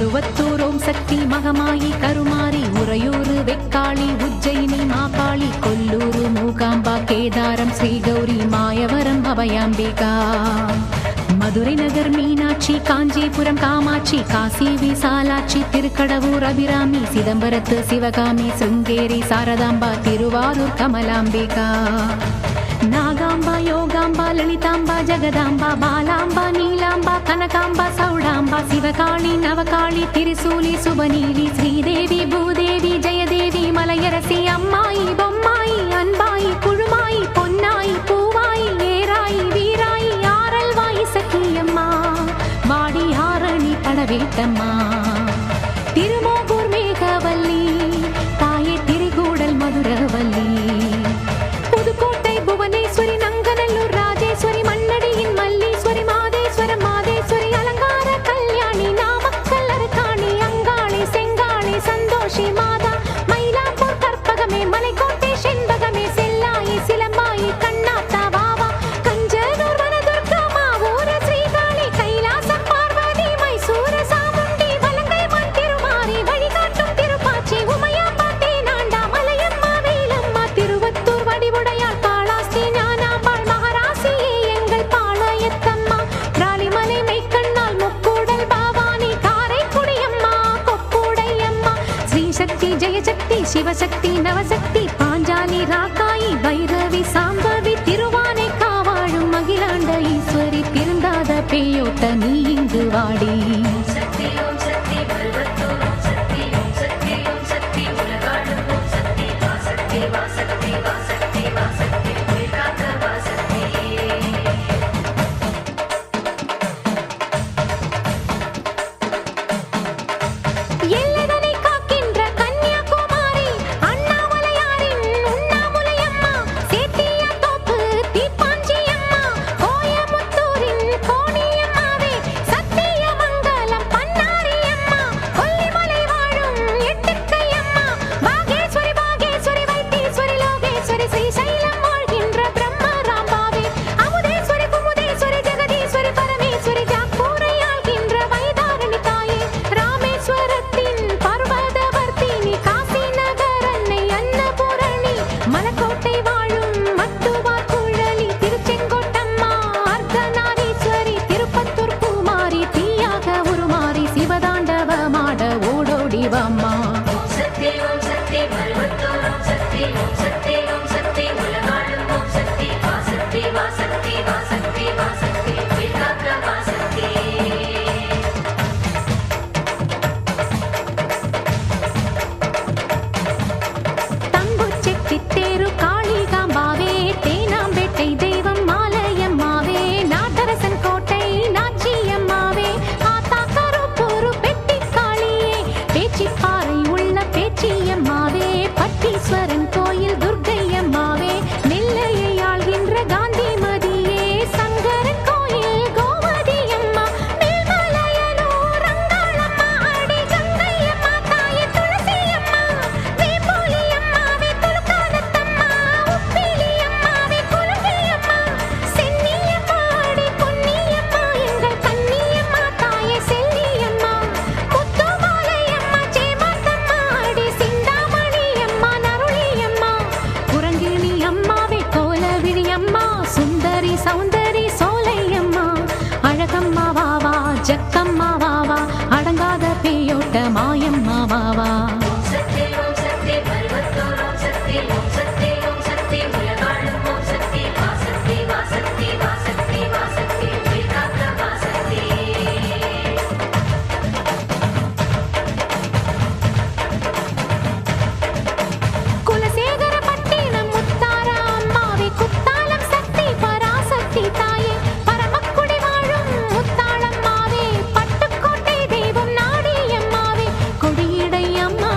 மருவத்தூர் ஓம் சக்தி மகமாயி கருமாரி உறையூரு வெக்காளி உஜ்ஜயினி மாகாளி கொல்லூரு மூகாம்பா கேதாரம் ஸ்ரீகௌரி மாயவரம் அபயாம்பிகா மதுரை நகர் மீனாட்சி காஞ்சிபுரம் காமாட்சி காசி விசாலாட்சி திருக்கடவூர் அபிராமி சிதம்பரத்து சிவகாமி சிருங்கேரி சாரதாம்பா திருவாரூர் கமலாம்பிகா நாகாம்பா யோகாம்பா லலிதாம்பா ஜெகதாம்பா பாலாம்பா நீலாம்பா கனகாம்பா சௌடாம்பா சிவகாளி நவகாளி திரிசூலி சுபநீலி ஸ்ரீதேவி பூதேவி ஜெயதேவி மலையரசி அம்மாயி பொம்மாயி அன்பாயி குழுமாயி பொன்னாயி பூவாயி ஏராயி வீராயி ஆரல்வாயி சக்கியம்மா வாடி ஆரணி படவேட்டம்மா திருமோகூர் மேகவல்லி தாயே திரிகூடல் மதுரவல்லி புதுக்கோட்டை புவனேஸ்வரி நங்கநல்லூர் ராஜேஸ்வரி மண்ணடியின் மல்லீஸ்வரி மாதேஸ்வரம் மாதேஸ்வரி அலங்கார கல்யாணி நாமக்கல் அரக்காணி அங்காளி செங்காளி சந்தோஷி மாதா மயிலாப்பூர் கற்பகமே மலைக்கோட்டை செண்பகமே செல்லாயி சிலம்பாயி கண்ணாத்தா வாவா கஞ்சனூர் வனதுர்கா மாவூர ஸ்ரீகாளி கைலாசம் பார்வதி மைசூர சாமுண்டி வலங்கை மண் திருமாரி வழிகாட்டும் திருப்பாச்சி உமையாம்பா தேனாண்டா மலையம்மா வேலம்மா திருவத்தூர் வடிவுடையாள் காளாஸ்தி ஞானாம்பாள் மகராசியே எங்கள் பாளையத்தம்மா ராலிமலை மெய்க்கண்ணால் முக்கூடல் பாவானி காரைக்குடியம்மா கொப்புடையம்மா ஸ்ரீசக்தி ஜெயசக்தி சிவசக்தி நவசக்தி பாஞ்சாலி ராக்காயி பைரவி சாம்பவி திருவானை காவாழும் மகிழாண்ட ஈஸ்வரி திருந்தாத பேயோட்ட நீ இங்கு வாடி எல்லைதனை காக்கின்ற கன்னியாகுமாரி அண்ணாமலையாரின் உண்ணாமுலையம்மா சேத்தியா தோப்பு தீப்பாஞ்சியம்மா கோயமுத்தூரின் கோணியம்மாவே சத்தியமங்கலம் பன்னாரியம்மா கொல்லிமலை வாழும் எட்டுக்கையம்மா பாகேஸ்வரி பாகேஸ்வரி வைத்தீஸ்வரி லோகேஸ்வரி ஸ்ரீசைலம் வாழ்கின்ற பிரம்மராம்பாவே அமுதேஸ்வரி குமுதேஸ்வரி ஜெகதீஸ்வரி பரமேஸ்வரி ஜாக்கூரை ஆள்கின்ற வைதாரணி தாயே ராமேஸ்வரத்தின் பர்வதவர்த்தினி காசி நகர் அன்னை அன்னபூரணி மலக்கோட்டை வாழும் மட்டுவார் குழலி திருச்செங்கோட்டம்மா அர்த்தநாரீஸ்வரி திருப்பத்தூர் பூமாரி தீயாக உருமாறி சிவதாண்டவமாட ஓடோடி வாம்மா தம்புச்செட்டி தேரு காளிகாம்பாவே தேனாம்பேட்டை தெய்வம் மாலையம்மாவே நாட்டரசன் கோட்டை நாச்சியம்மாவே ஆத்தா கருப்பூரு பெட்டி காளியே பேச்சிப்பாறை உள்ள பேச்சியம்மாவே பட்டீஸ்வரன் கோயில் துர்க்கையம்மாவே நெல்லையை ஆள்கின்ற காந்திமதியே சங்கரன் கோயில் கோமதியம்மா மேல்மலையனூர் அங்காளம்மா ஆடி கங்கையம்மா தாயே துளசியம்மா வேம்பூலியம்மாவே துலுக்கானத்தம்மா உப்பிலியம்மாவே குருவியம்மா சென்னியம்மா ஆடி பொன்னியம்மா எங்கள் கன்னியம்மா தாயே செல்லியம்மா முத்துமாலையம்மா சேமாத்தம்மா ஆடி சிந்தாமணியம்மா நருளியம்மா குரங்கிணி அம்மாவே கோலவிழியம்மா சுந்தரி சௌந்தரி சோலையம்மா அழகம்மா வாவா ஜக்கம்மா வாவா அடங்காத பேயோட்ட மாயம்மா வாவா குலசேகர பட்டினம் முத்தாரா அம்மாவே குத்தாலம் சக்தி பராசக்தி தாயே பரமக்குடி வாழும் முத்தாளம்மாவே பட்டுக்கோட்டை தெய்வம் நாடியம்மாவே கொடியடை அம்மா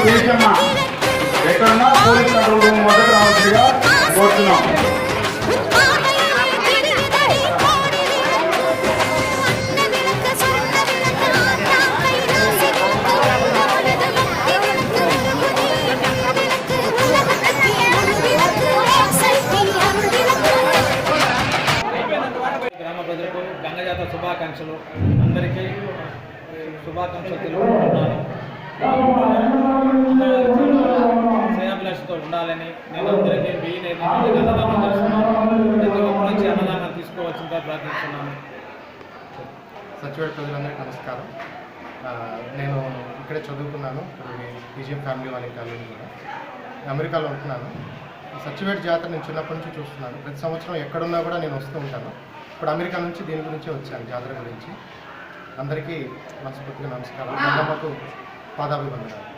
దేశమ్మా ఎక్కడన్నా పోలీస్ కంట్రోల్ రూమ్ వద్దకు రావాల్సిందిగా కోరుతున్నాం. గ్రామ ప్రజలకు గంగజాతర శుభాకాంక్షలు. అందరికీ శుభాకాంక్షలు తెలుపుకుంటున్నాను. శ్రేయాభిలాషతో ఉండాలని నేను అందరికీ వీలైన అన్నదానం చేస్తున్నాను. ప్రతి ఒక్కరి నుంచి అన్నదానం తీసుకోవాల్సిందిగా ప్రార్థిస్తున్నాను. సచివేట్ ప్రజలందరికీ నమస్కారం. నేను ఇక్కడే చదువుకున్నాను. పీజీఎం ఫ్యామిలీ వాళ్ళ కాలేజీ కూడా అమెరికాలో ఉంటున్నాను. సచివేట్ జాతర నేను చిన్నప్పటి నుంచి చూస్తున్నాను. ప్రతి సంవత్సరం ఎక్కడున్నా కూడా నేను వస్తూ ఉంటాను. ఇప్పుడు అమెరికా నుంచి దీని గురించి వచ్చాను, జాతర గురించి. అందరికీ మనస్ఫూర్తిగా నమస్కారం. గంగమ్మకు పాదాభివందనాలు.